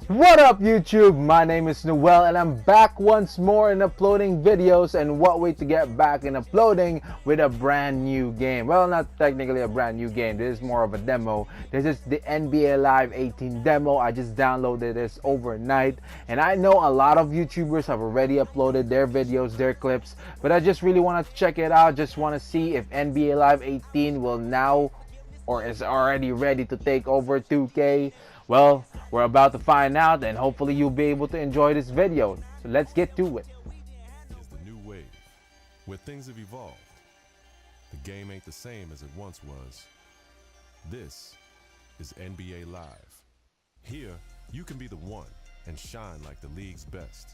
What up YouTube? My name is Noel and I'm back once more in uploading videos, and what way to get back in uploading with a brand new game. Well, not technically a brand new game, this is more of a demo. This is the NBA Live 18 demo. I just downloaded this overnight, and I know a lot of YouTubers have already uploaded their videos, their clips, but I just really want to check it out. Just want to see if NBA Live 18 will now or is already ready to take over 2K. Well, we're about to find out, and hopefully you'll be able to enjoy this video. So let's get to it. Is the new wave, where things have evolved. The game ain't the same as it once was. This is NBA Live. Here, you can be the one and shine like the league's best.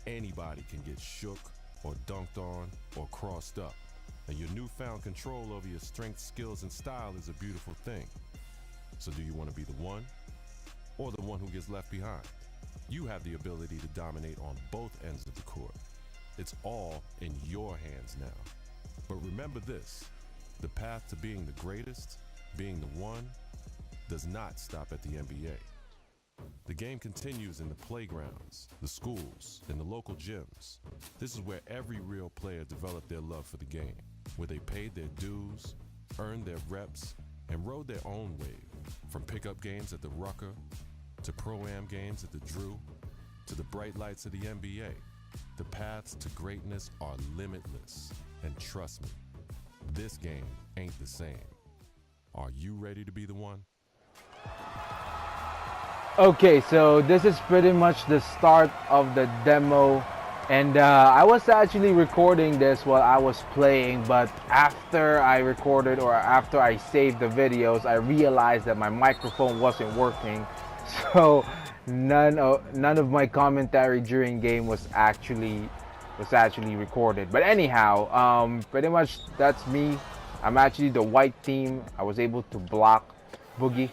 Anybody can get shook or dunked on or crossed up. And your newfound control over your strength, skills, and style is a beautiful thing. So do you want to be the one or the one who gets left behind? You have the ability to dominate on both ends of the court. It's all in your hands now. But remember this, the path to being the greatest, being the one, does not stop at the NBA. The game continues in the playgrounds, the schools, and the local gyms. This is where every real player developed their love for the game, where they paid their dues, earned their reps, and rode their own wave. From pickup games at the Rucker, to Pro-Am games at the Drew, to the bright lights of the NBA, the paths to greatness are limitless. And trust me, this game ain't the same. Are you ready to be the one? Okay, so this is pretty much the start of the demo, and I was actually recording this while I was playing, but after I recorded or after I saved the videos, I realized that my microphone wasn't working, so none of my commentary during game was actually recorded. But anyhow, pretty much that's me. I'm actually the white team. I was able to block Boogie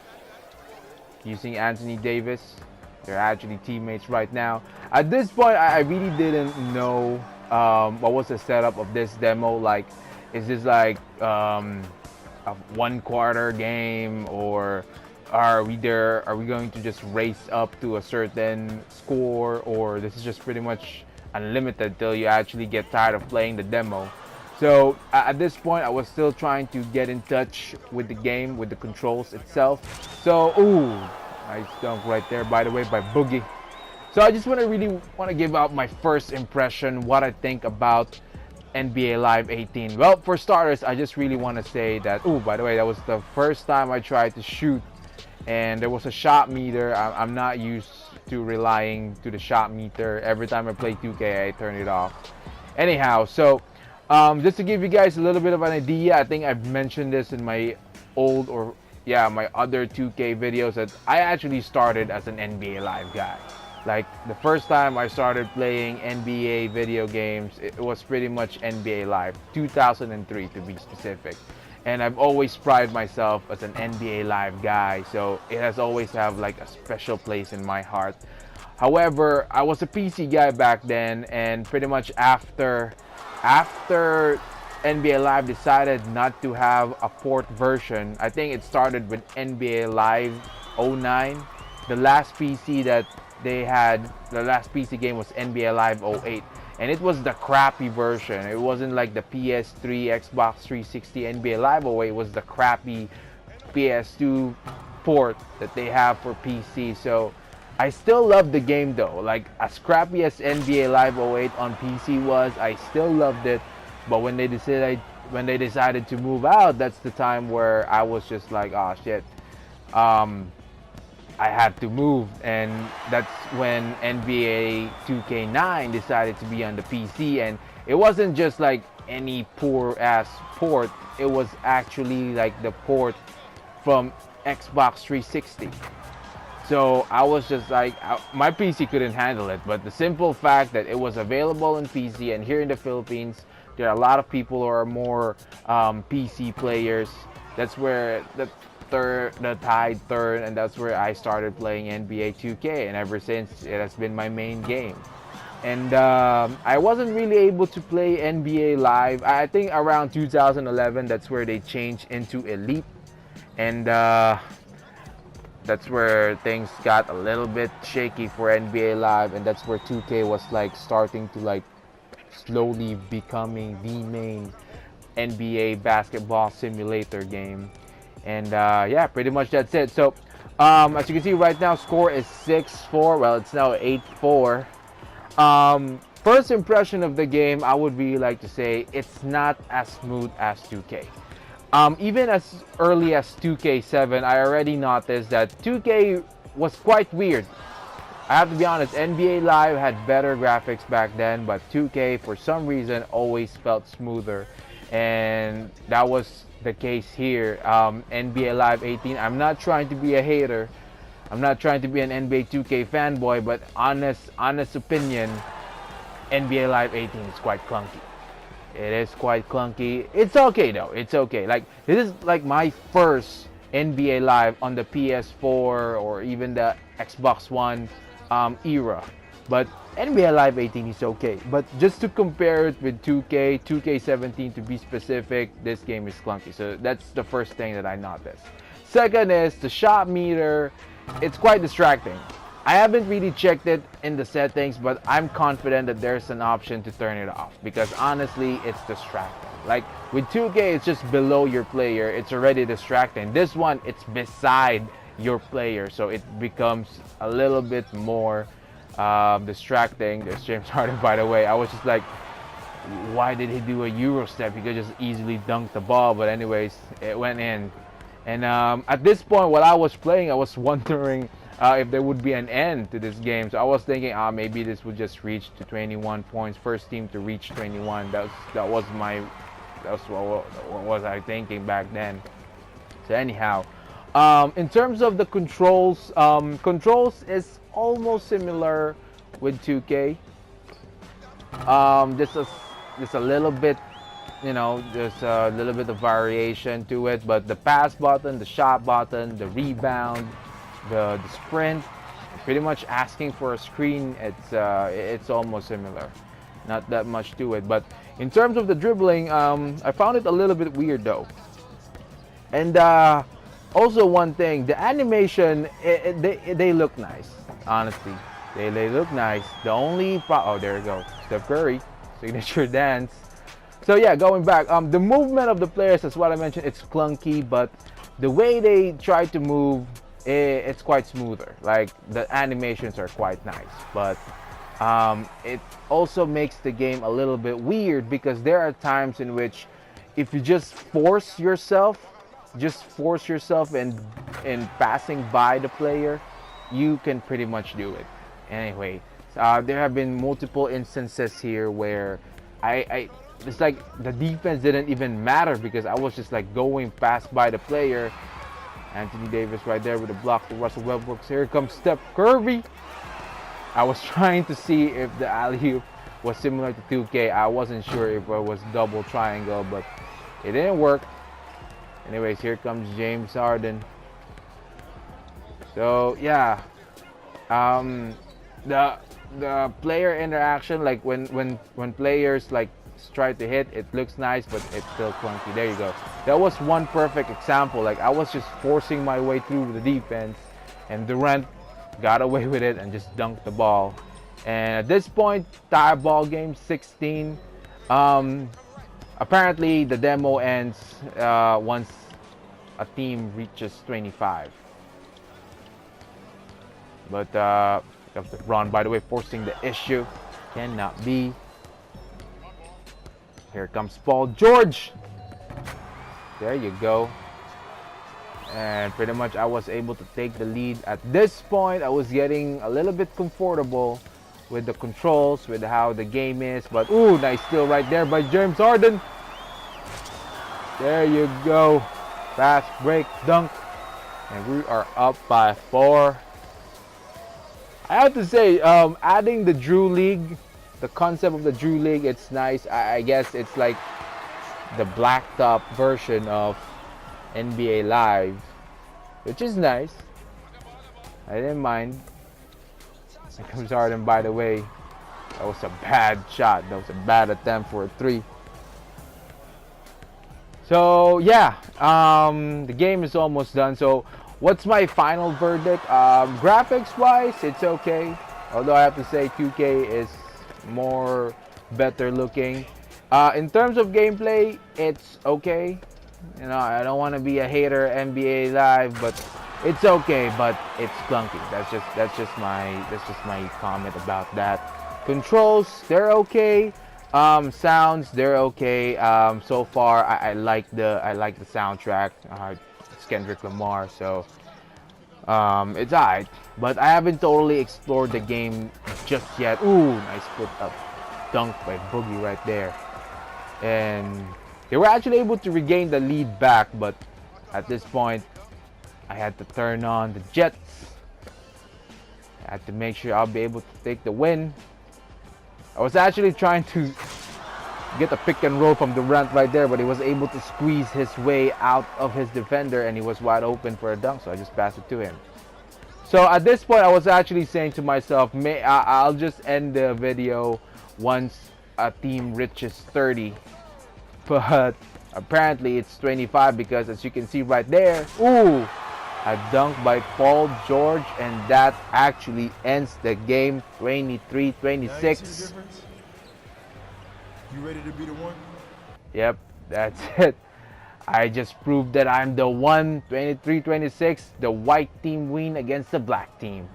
using Anthony Davis. They're actually teammates right now. At this point, I really didn't know what was the setup of this demo. Like, is this like a 1/4 game, or are we going to just race up to a certain score, or this is just pretty much unlimited till you actually get tired of playing the demo? So at this point, I was still trying to get in touch with the game, with the controls itself. So, ooh, nice dunk right there, by the way, by Boogie. So I just really want to give out my first impression, what I think about NBA Live 18. Well, for starters, I just really want to say that, ooh, by the way, that was the first time I tried to shoot, and there was a shot meter. I'm not used to relying to the shot meter. Every time I play 2K, I turn it off. Anyhow, so just to give you guys a little bit of an idea, I think I've mentioned this in my my other 2K videos, that I actually started as an NBA Live guy. Like, the first time I started playing NBA video games, it was pretty much NBA Live, 2003 to be specific. And I've always prided myself as an NBA Live guy, so it has always have like a special place in my heart. However, I was a PC guy back then, and pretty much after NBA Live decided not to have a port version, I think it started with NBA Live 09. The last PC that they had, the last PC game was NBA Live 08. And it was the crappy version. It wasn't like the PS3, Xbox 360, NBA Live 08. It was the crappy PS2 port that they have for PC. So I still love the game though. Like, as crappy as NBA Live 08 on PC was, I still loved it. But when they decided to move out, that's the time where I was just like, oh shit. I had to move, and that's when NBA 2K9 decided to be on the PC, and it wasn't just like any poor ass port. It was actually like the port from Xbox 360. So I was just like, my PC couldn't handle it, but the simple fact that it was available in PC, and here in the Philippines, there are a lot of people who are more PC players. That's where the tide turned, and that's where I started playing NBA 2K, and ever since it has been my main game. And I wasn't really able to play NBA Live. I think around 2011, that's where they changed into Elite, and that's where things got a little bit shaky for NBA Live, and that's where 2K was like starting to like slowly becoming the main NBA basketball simulator game. And yeah, pretty much that's it. So as you can see right now, score is 6-4. Well, it's now 8-4. First impression of the game, I would really like to say it's not as smooth as 2K. Even as early as 2K7, I already noticed that 2K was quite weird. I have to be honest, NBA Live had better graphics back then, but 2K for some reason always felt smoother. And that was the case here. NBA Live 18, I'm not trying to be a hater. I'm not trying to be an NBA 2K fanboy, but honest opinion, NBA Live 18 is quite clunky. It is quite clunky. It's okay though. It's okay. Like, this is like my first NBA Live on the PS4 or even the Xbox One era. But NBA Live 18 is okay. But just to compare it with 2K, 2K17 to be specific, this game is clunky. So that's the first thing that I noticed. Second is the shot meter. It's quite distracting. I haven't really checked it in the settings, but I'm confident that there's an option to turn it off because honestly, it's distracting. Like with 2K, it's just below your player. It's already distracting. This one, it's beside your player, so it becomes a little bit more distracting. There's James Harden, by the way. I was just like, why did he do a Euro step? He could just easily dunk the ball, but anyways, it went in. And at this point, while I was playing, I was wondering if there would be an end to this game. So I was thinking, maybe this would just reach to 21 points. First team to reach 21. That's what was I thinking back then. So anyhow, in terms of the controls, controls is almost similar with 2K. Just a little bit, there's a little bit of variation to it, but the pass button, the shot button, the rebound, the sprint, pretty much asking for a screen, it's almost similar. Not that much to it, but in terms of the dribbling, I found it a little bit weird though. And also one thing, the animation, they look nice, honestly. They look nice. The only oh, there you go, Steph Curry, signature dance. So yeah, going back, the movement of the players, that's what I mentioned, it's clunky, but the way they try to move, it's quite smoother. Like the animations are quite nice, but it also makes the game a little bit weird because there are times in which if you just force yourself in passing by the player, you can pretty much do it. Anyway, there have been multiple instances here where it's like the defense didn't even matter because I was just like going past by the player. Anthony Davis right there with a block to Russell Westbrook. Here comes Steph Curry. I was trying to see if the alley-oop was similar to 2K. I wasn't sure if it was double triangle, but it didn't work. Anyways, here comes James Harden. So yeah, the player interaction, like when players like try to hit, it looks nice, but it's still clunky. There you go. That was one perfect example. Like I was just forcing my way through the defense, and Durant got away with it and just dunked the ball. And at this point, tie ball game 16. Apparently, the demo ends once a team reaches 25. But Ron, by the way, forcing the issue. Cannot be. Here comes Paul George. There you go. And pretty much I was able to take the lead. At this point, I was getting a little bit comfortable with the controls, with how the game is. But, ooh, nice steal right there by James Harden. There you go. Fast break, dunk. And we are up by 4. I have to say, adding the Drew League, the concept of the Drew League, it's nice. I guess it's like the blacktop version of NBA Live, which is nice. I didn't mind. Here comes Harden, by the way. That was a bad shot. That was a bad attempt for a 3. So yeah, the game is almost done. So what's my final verdict? Graphics wise, it's okay. Although I have to say 2K is more better looking. In terms of gameplay, it's okay. You know, I don't want to be a hater NBA Live, but it's okay, but it's clunky. That's just my comment about that. Controls, they're okay. Sounds, they're okay. So far, I like the soundtrack. It's Kendrick Lamar, so it's alright. But I haven't totally explored the game just yet. Ooh, nice put up dunk by Boogie right there. And they were actually able to regain the lead back, but at this point, I had to turn on the Jets. I had to make sure I'll be able to take the win. I was actually trying to get a pick and roll from Durant right there, but he was able to squeeze his way out of his defender, and he was wide open for a dunk, so I just passed it to him. So at this point, I was actually saying to myself, I'll just end the video once a team reaches 30. But apparently it's 25 because, as you can see right there, ooh, a dunk by Paul George, and that actually ends the game 23-26. You ready to be the one? Yep, that's it. I just proved that I'm the one. 23-26. The white team win against the black team.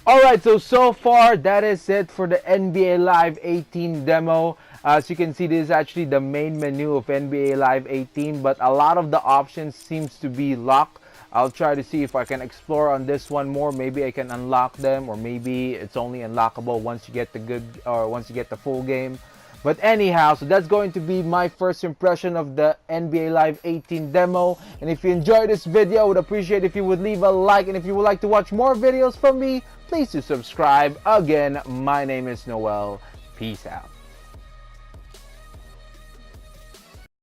Alright, so far that is it for the NBA Live 18 demo. As you can see, this is actually the main menu of NBA Live 18, but a lot of the options seems to be locked. I'll try to see if I can explore on this one more. Maybe I can unlock them, or maybe it's only unlockable once you get the full game. But anyhow, so that's going to be my first impression of the NBA Live 18 demo. And if you enjoyed this video, I would appreciate if you would leave a like. And if you would like to watch more videos from me, please do subscribe. Again, my name is Noel. Peace out.